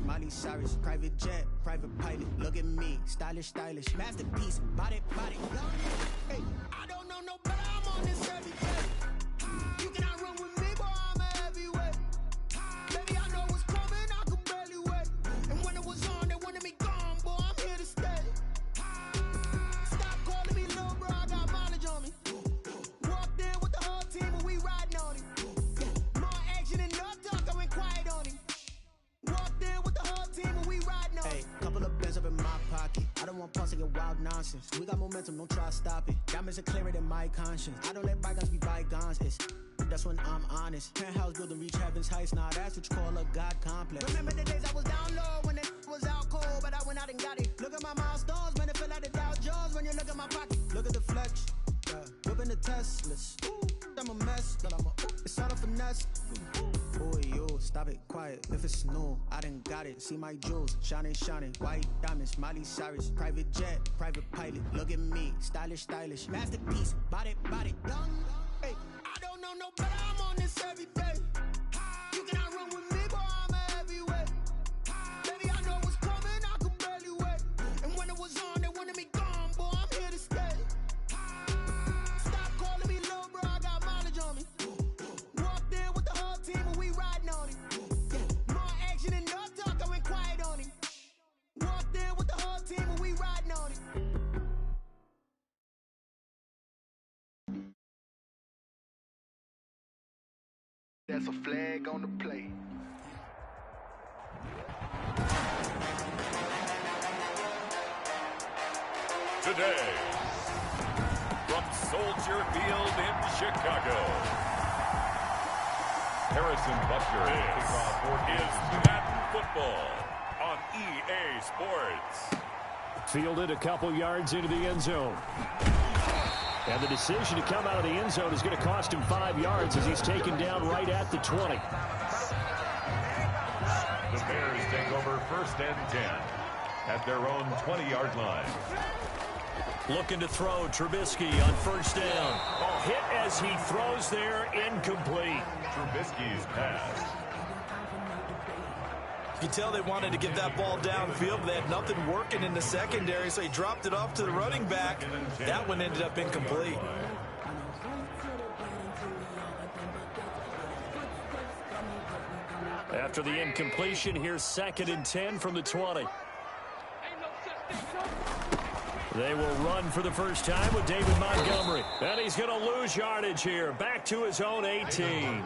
Miley Cyrus, private jet, private pilot. Look at me, stylish, stylish, masterpiece, body, body. Hey, I don't know no better, I'm on this every day. You cannot run with me, boy, I'm a heavyweight. Baby, I know what's coming, I could barely wait. And when it was on, they wanted me gone, boy, I'm here to stay. Stop calling me little bro, I got mileage on me. Walked in with the whole team and we riding on him. More action and no talk, I went quiet on him. Walked in with the whole team and we riding on him. Hey, couple of bands up in my pocket. I don't want pulse to get wild nonsense. We got momentum, don't try to stop it. Diamonds are clearer than my conscience. I don't let bygones be bygones. That's when I'm honest. Penthouse building, reach heaven's heights. Nah, that's what you call a God complex. Remember the days I was down low when it was out cold, but I went out and got it. Look at my milestones, man, it feel like the Dow Jones when you look at my pocket. Look at the flex, whipping the Teslas. I'm a mess, but it's all a finesse. Boy, yo, stop it, quiet. If it's new, I done got it. See my jewels, shining, shining. White diamonds, Miley Cyrus, private jet, private pilot. Look at me, stylish, stylish, masterpiece, body, body, done. Hey, I don't know no better, I'm on this every day. You cannot run with me, boy, I'm a heavyweight. Baby, I know what's coming, I could barely wait. And when it was on, they wanted me gone, boy, I'm here to stay. Stop calling me little bro, I got mileage on me. Walked in with the whole team and we riding on him. More action and no talk, I went quiet on him. Walked in with the whole team and we riding on him. That's a flag on the play. Today, from Soldier Field in Chicago, Harrison Butker is Madden football on EA Sports. Fielded a couple yards into the end zone. And the decision to come out of the end zone is going to cost him 5 yards as he's taken down right at the 20. The Bears take over 1st and 10 at their own 20-yard line. Looking to throw, Trubisky on 1st down. Oh, hit as he throws there, incomplete. Trubisky's pass. You can tell they wanted to get that ball downfield, but they had nothing working in the secondary, so he dropped it off to the running back. That one ended up incomplete. After the incompletion, here's 2nd and 10 from the 20. They will run for the first time with David Montgomery. And he's going to lose yardage here. Back to his own 18.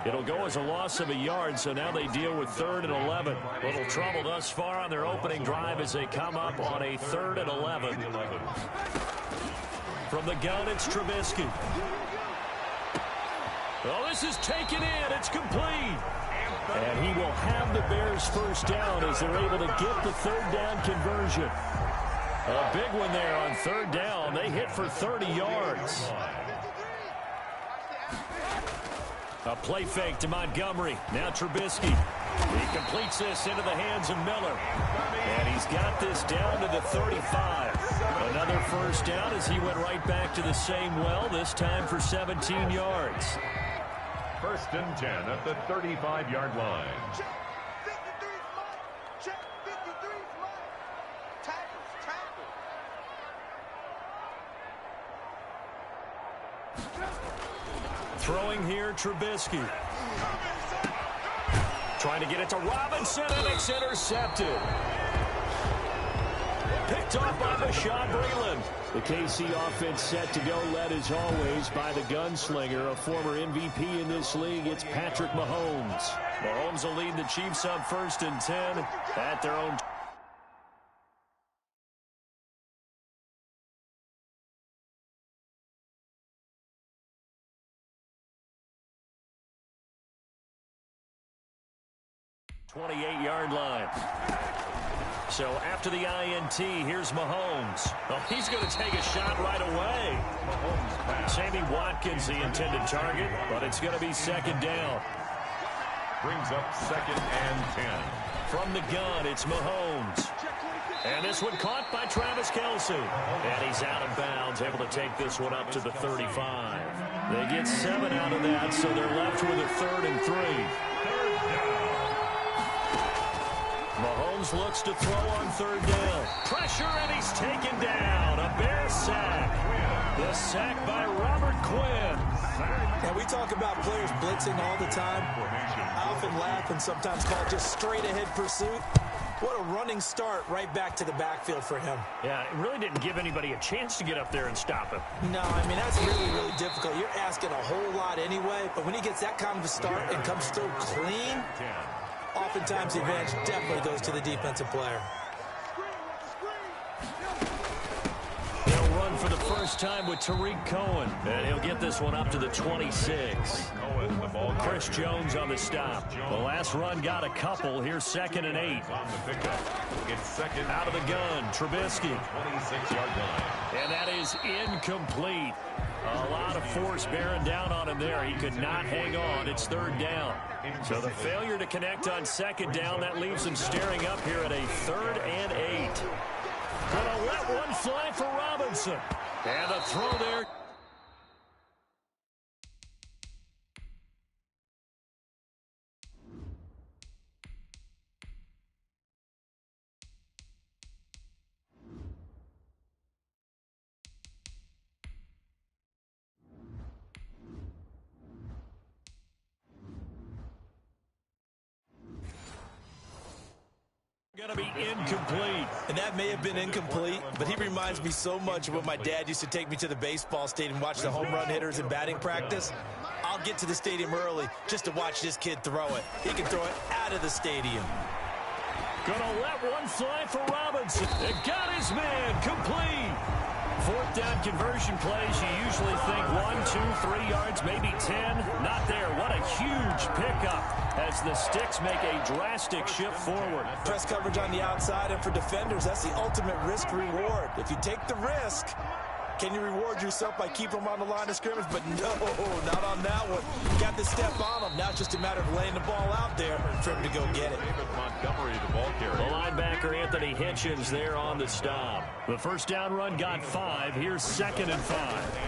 It'll go as a loss of a yard, so now they deal with 3rd and 11. Little trouble thus far on their opening drive as they come up on a 3rd and 11. From the gun, it's Trubisky. Oh, this is taken in. It's complete. And he will have the Bears' first down as they're able to get the 3rd down conversion. A big one there on 3rd down. They hit for 30 yards. A play fake to Montgomery. Now Trubisky. He completes this into the hands of Miller. And he's got this down to the 35. Another first down as he went right back to the same well, this time for 17 yards. 1st and 10 at the 35-yard line. Throwing here, Trubisky. Trying to get it to Robinson, and it's intercepted. Picked off by Bashaud Breeland. The KC offense set to go, led as always by the gunslinger, a former MVP in this league. It's Patrick Mahomes. Mahomes will lead the Chiefs up 1st and 10 at their own. .28-yard line. So after the INT, here's Mahomes. Oh, he's going to take a shot right away. Sammy Watkins, the intended target, but it's going to be 2nd down. Brings up 2nd and 10. From the gun, it's Mahomes. And this one caught by Travis Kelce. And he's out of bounds, able to take this one up to the 35. They get 7 out of that, so they're left with a 3rd and 3. Jones looks to throw on third down. Pressure, and he's taken down. A Bear sack. The sack by Robert Quinn. And we talk about players blitzing all the time. I often laugh and sometimes call it just straight-ahead pursuit. What a running start right back to the backfield for him. Yeah, it really didn't give anybody a chance to get up there and stop him. No, I mean, that's really, really difficult. You're asking a whole lot anyway, but when he gets that kind of a start and comes through clean, oftentimes the advantage definitely goes to the defensive player. They'll run for the first time with Tariq Cohen, and he'll get this one up to the 26. Chris Jones on the stop. The last run got a couple. Here's 2nd and 8. On the pickup. It's second. Out of the gun, Trubisky. 26-yard line. And that is incomplete. A lot of force bearing down on him there. He could not hang on. It's 3rd down. So the failure to connect on 2nd down, that leaves him staring up here at a 3rd and 8. Gonna let one fly for Robinson. And a throw there. Going to be incomplete. And that may have been incomplete, but he reminds me so much of when my dad used to take me to the baseball stadium and watch the home run hitters in batting practice. I'll get to the stadium early just to watch this kid throw it. He can throw it out of the stadium. Gonna let one fly for Robinson. It got his man complete. 4th down conversion plays, you usually think 1, 2, 3 yards, maybe 10. Not there. What a huge pickup as the Sticks make a drastic shift forward. Press coverage on the outside, and for defenders, that's the ultimate risk reward. If you take the risk, can you reward yourself by keeping them on the line of scrimmage? But no, not on that one. Got the step on them. Now it's just a matter of laying the ball out there for him to go get it. David Montgomery, the ball carrier. The linebacker, Anthony Hitchens, there on the stop. The first down run got 5. Here's 2nd and 5.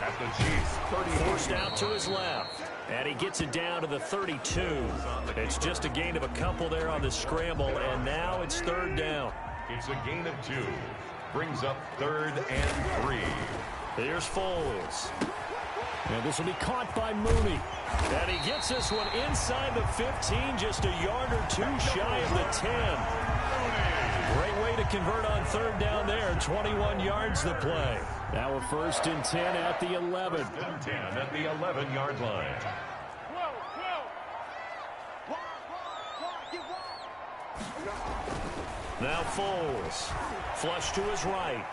At the Chiefs, 30. Forced out to his left. And he gets it down to the 32. It's just a gain of a couple there on the scramble, and now it's 3rd down. It's a gain of 2. Brings up 3rd and 3. Here's Foles. And this will be caught by Mooney. And he gets this one inside the 15, just a yard or 2 shy of the 10. Great way to convert on 3rd down there. 21 yards the play. Now a 1st and 10 at the 11. 10 at the 11-yard line. Now Foles. Flush to his right.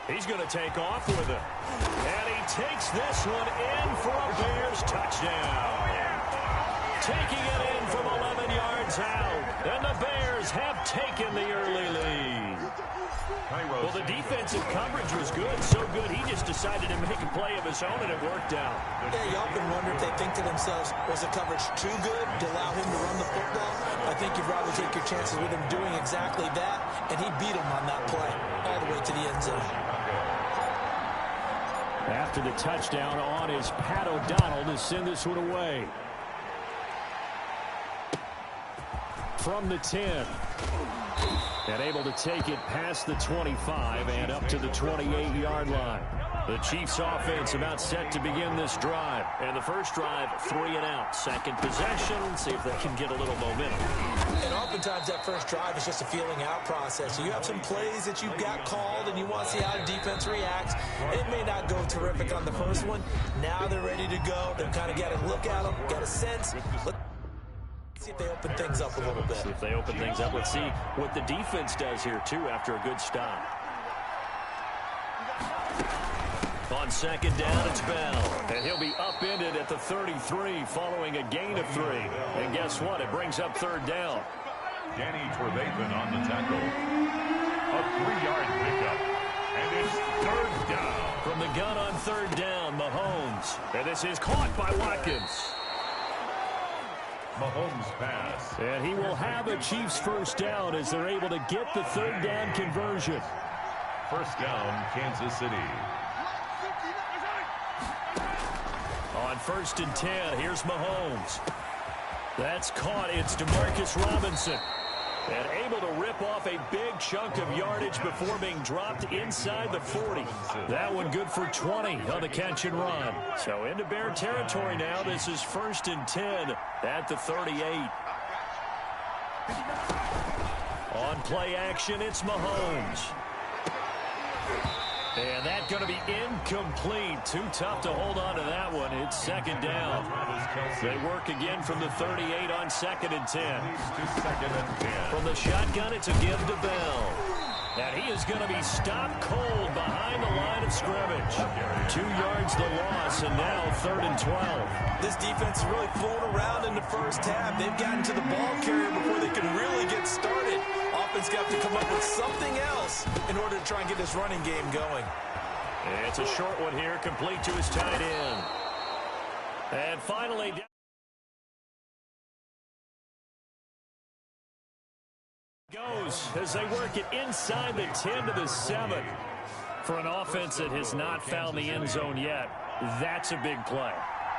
He's going to take off with it. And he takes this one in for a Bears touchdown. Taking it in from 11 yards out. And the Bears have taken the early lead. Well, the defensive coverage was good, so good he just decided to make a play of his own, and it worked out. Yeah, you often wonder if they think to themselves, was the coverage too good to allow him to run the football? I think you'd rather take your chances with him doing exactly that, and he beat him on that play all the way to the end zone. After the touchdown on is Pat O'Donnell to send this one away. From the 10. And able to take it past the 25 and up to the 28-yard line. The Chiefs offense about set to begin this drive. And the first drive, 3 and out. Second possession, see if they can get a little momentum. And oftentimes that first drive is just a feeling out process. So you have some plays that you've got called and you want to see how the defense reacts. It may not go terrific on the first one. Now they're ready to go. They've kind of got to look at them, got a sense. See if they open things up a little bit. See if they open things up. Let's see what the defense does here, too, after a good stop. On 2nd down, it's Bell. And he'll be upended at the 33 following a gain of 3. And guess what? It brings up 3rd down. Danny Trevathan on the tackle. A 3-yard pickup. And it's 3rd down. From the gun on 3rd down, Mahomes. And this is caught by Watkins. Mahomes pass. And he will have a Chiefs first down as they're able to get the 3rd down conversion. First down, Kansas City. On 1st and 10, here's Mahomes. That's caught. It's Demarcus Robinson. And able to rip off a big chunk of yardage before being dropped inside the 40. That one good for 20 on the catch and run. So into Bear territory now. This is 1st and 10 at the 38. On play action, it's Mahomes. And that's going to be incomplete. Too tough to hold on to that one. It's 2nd down. They work again from the 38 on 2nd and 10. From the shotgun, it's a give to Bell. And he is going to be stopped cold behind the line of scrimmage. 2 yards the loss, and now 3rd and 12. This defense is really fooling around in the first half. They've gotten to the ball carrier before they can really get started. Offense got to come up with something else in order to try and get this running game going. And it's a short one here, complete to his tight end. And finally, goes as they work it inside the 10 to the 7. For an offense that has not found the end zone yet, that's a big play.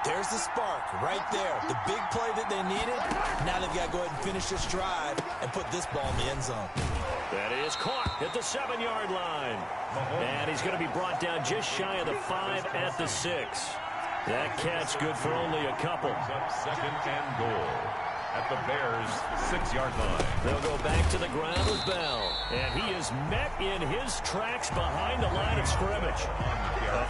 There's the spark right there. The big play that they needed. Now they've got to go ahead and finish this drive and put this ball in the end zone. That is caught at the 7-yard line. And he's going to be brought down just shy of the 5 at the 6. That catch good for only a couple. 2nd and goal at the Bears' 6-yard line. They'll go back to the ground with Bell. And he is met in his tracks behind the line of scrimmage.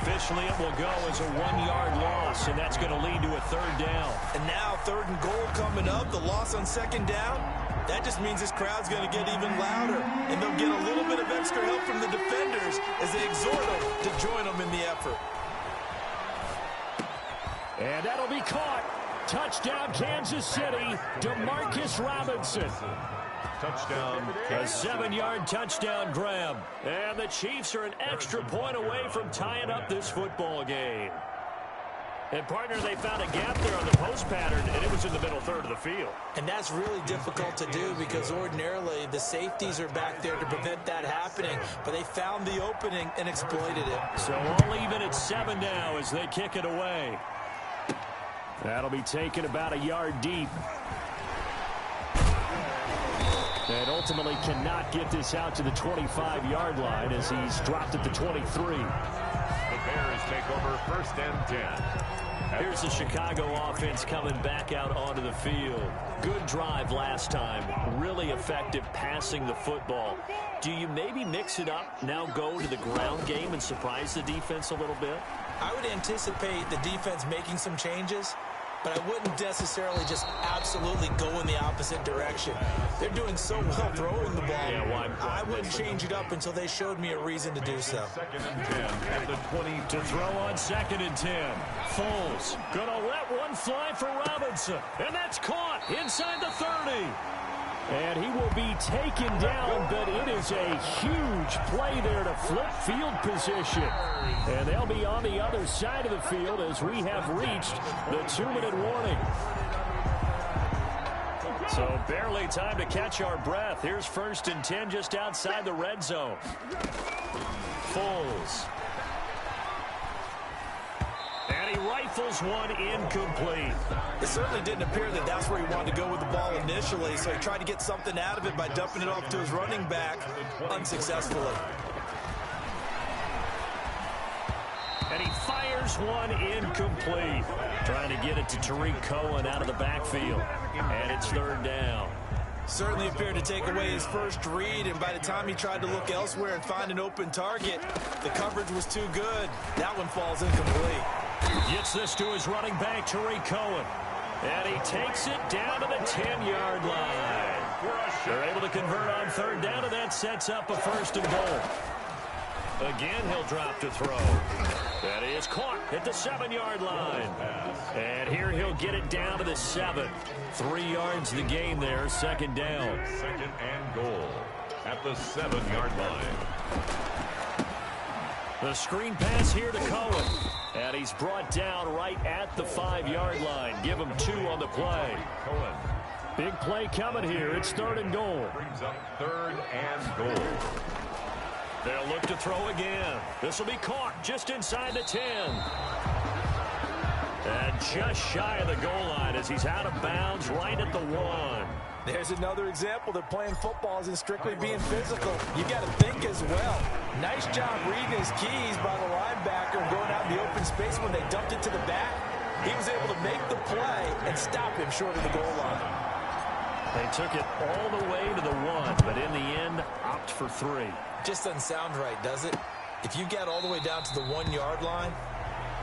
Officially, it will go as a 1-yard loss, and that's going to lead to a 3rd down. And now 3rd and goal coming up. The loss on 2nd down. That just means this crowd's going to get even louder. And they'll get a little bit of extra help from the defenders as they exhort them to join them in the effort. And that'll be caught. Touchdown, Kansas City. Demarcus Robinson. Touchdown. A 7-yard touchdown grab. And the Chiefs are an extra point away from tying up this football game. And, partner, they found a gap there on the post pattern, and it was in the middle third of the field. And that's really difficult to do because ordinarily the safeties are back there to prevent that happening. But they found the opening and exploited it. So all even at 7 now as they kick it away. That'll be taken about a yard deep. And ultimately cannot get this out to the 25-yard line as he's dropped at the 23. The Bears take over 1st and 10. Here's the Chicago offense coming back out onto the field. Good drive last time. Really effective passing the football. Do you maybe mix it up, now go to the ground game and surprise the defense a little bit? I would anticipate the defense making some changes, but I wouldn't necessarily just absolutely go in the opposite direction. They're doing so well throwing the ball. Yeah, well, I wouldn't change it up until they showed me a reason to do so. 2nd and 10 at the 20. To throw on 2nd and 10. Foles gonna let one fly for Robinson. And that's caught inside the 30. And he will be taken down, but it is a huge play there to flip field position. And they'll be on the other side of the field as we have reached the 2-minute warning. So barely time to catch our breath. Here's 1st and 10 just outside the red zone. Foles. And he rifles one incomplete. It certainly didn't appear that that's where he wanted to go with the ball initially, so he tried to get something out of it by dumping it off to his running back unsuccessfully. And he fires one incomplete. Trying to get it to Tariq Cohen out of the backfield. And it's 3rd down. Certainly appeared to take away his first read, and by the time he tried to look elsewhere and find an open target, the coverage was too good. That one falls incomplete. Gets this to his running back, Tariq Cohen. And he takes it down to the 10-yard line. They're able to convert on 3rd down, and that sets up a 1st and goal. Again, he'll drop to throw. That is caught at the 7-yard line. And here he'll get it down to the 7. 3 yards the gain there, 2nd down. 2nd and goal at the 7-yard line. The screen pass here to Cohen. And he's brought down right at the 5-yard line. Give him 2 on the play. Cohen. Big play coming here. It's 3rd and goal. Brings up 3rd and goal. They'll look to throw again. This will be caught just inside the 10. And just shy of the goal line as he's out of bounds right at the 1. There's another example that playing football isn't strictly being physical. You got to think as well. Nice job reading his keys by the linebacker and going out in the open space when they dumped it to the back. He was able to make the play and stop him short of the goal line. They took it all the way to the 1, but in the end, opt for 3. Just doesn't sound right, does it? If you get all the way down to the 1-yard line,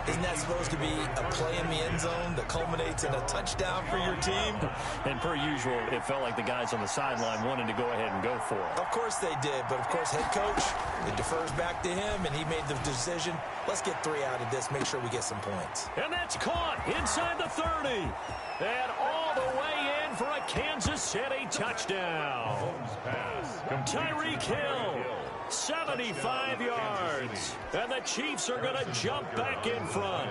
isn't that supposed to be a play in the end zone that culminates in a touchdown for your team? And per usual, it felt like the guys on the sideline wanted to go ahead and go for it. Of course they did, but of course head coach, it defers back to him, and he made the decision. Let's get 3 out of this, make sure we get some points. And that's caught inside the 30. And all the way in for a Kansas City touchdown. Tyreek Hill. 75 yards. And the Chiefs are going to jump back in front.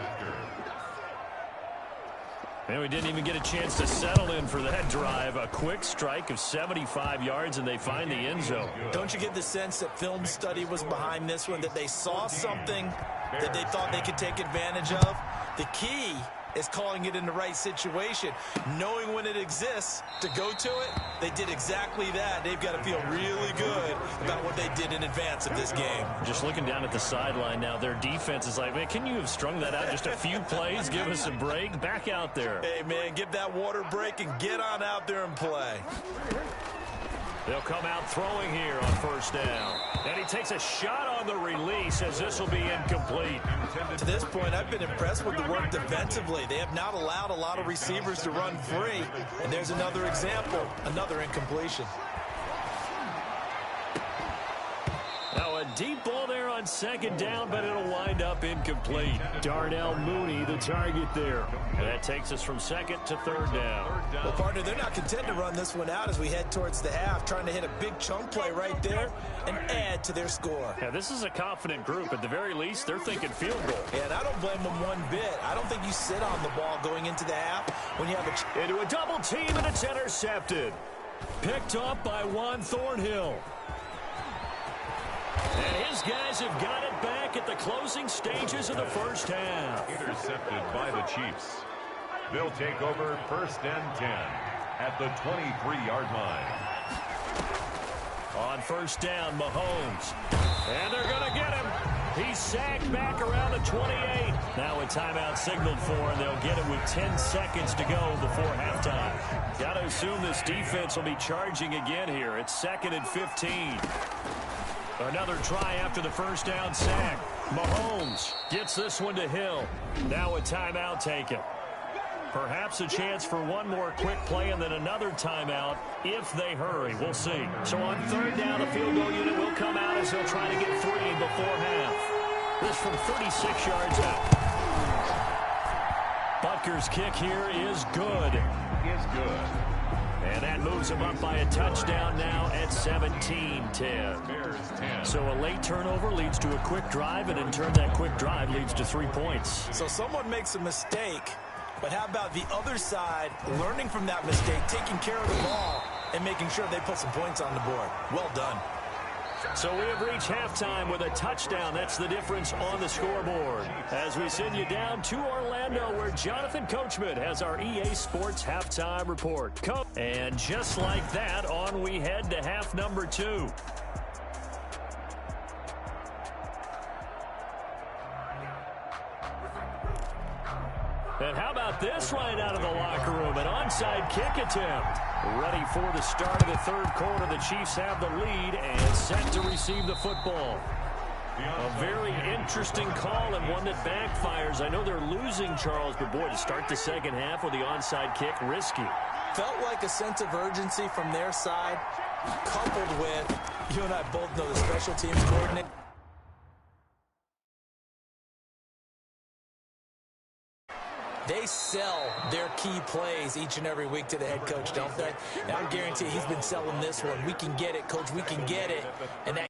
And we didn't even get a chance to settle in for that drive. A quick strike of 75 yards, and they find the end zone. Don't you get the sense that film study was behind this one, that they saw something that they thought they could take advantage of? The key is calling it in the right situation, knowing when it exists to go to it. They did exactly that. They've got to feel really good about what they did in advance of this game. Just looking down at the sideline now, their defense is like, man, can you have strung that out just a few plays? Give us a break. Back out there. Hey, man, give that water break and get on out there and play. They'll come out throwing here on first down. And he takes a shot on the release as this will be incomplete. To this point, I've been impressed with the work defensively. They have not allowed a lot of receivers to run free. And there's another example, another incompletion. Now a deep ball there on second down, but it'll wind up incomplete. Darnell Mooney, the target there. That takes us from second to third down. Well, partner, they're not content to run this one out as we head towards the half, trying to hit a big chunk play right there and add to their score. Yeah, this is a confident group. At the very least, they're thinking field goal. And I don't blame them one bit. I don't think you sit on the ball going into the half when you have a... Into a double team, and it's intercepted. Picked up by Juan Thornhill. And his guys have got it back at the closing stages of the first half. Intercepted by the Chiefs. They'll take over first and 10 at the 23-yard line. On first down, Mahomes. And they're going to get him. He's sacked back around the 28. Now a timeout signaled for, and they'll get it with 10 seconds to go before halftime. Got to assume this defense will be charging again here. It's second and 15. Another try after the first down sack. Mahomes gets this one to Hill. Now a timeout taken. Perhaps a chance for one more quick play and then another timeout if they hurry. We'll see. So on third down, the field goal unit will come out as they'll try to get 3 before half. This from 36 yards out. Butker's kick here is good. And that moves him up by a touchdown now at 17-10. So a late turnover leads to a quick drive, and in turn that quick drive leads to 3 points. So someone makes a mistake, but how about the other side learning from that mistake, taking care of the ball, and making sure they put some points on the board? Well done. So we have reached halftime with a touchdown. That's the difference on the scoreboard. As we send you down to Orlando, where Jonathan Coachman has our EA Sports halftime report. And just like that, on we head to half number 2. And how about this right out of the locker room? An onside kick attempt. Ready for the start of the third quarter. The Chiefs have the lead and set to receive the football. A very interesting call and one that backfires. I know they're losing, Charles, but boy, to start the second half with the onside kick, risky. Felt like a sense of urgency from their side, coupled with, you and I both know the special teams coordinator. They sell their key plays each and every week to the head coach, don't they? And I guarantee he's been selling this one. We can get it, coach. We can get it. And that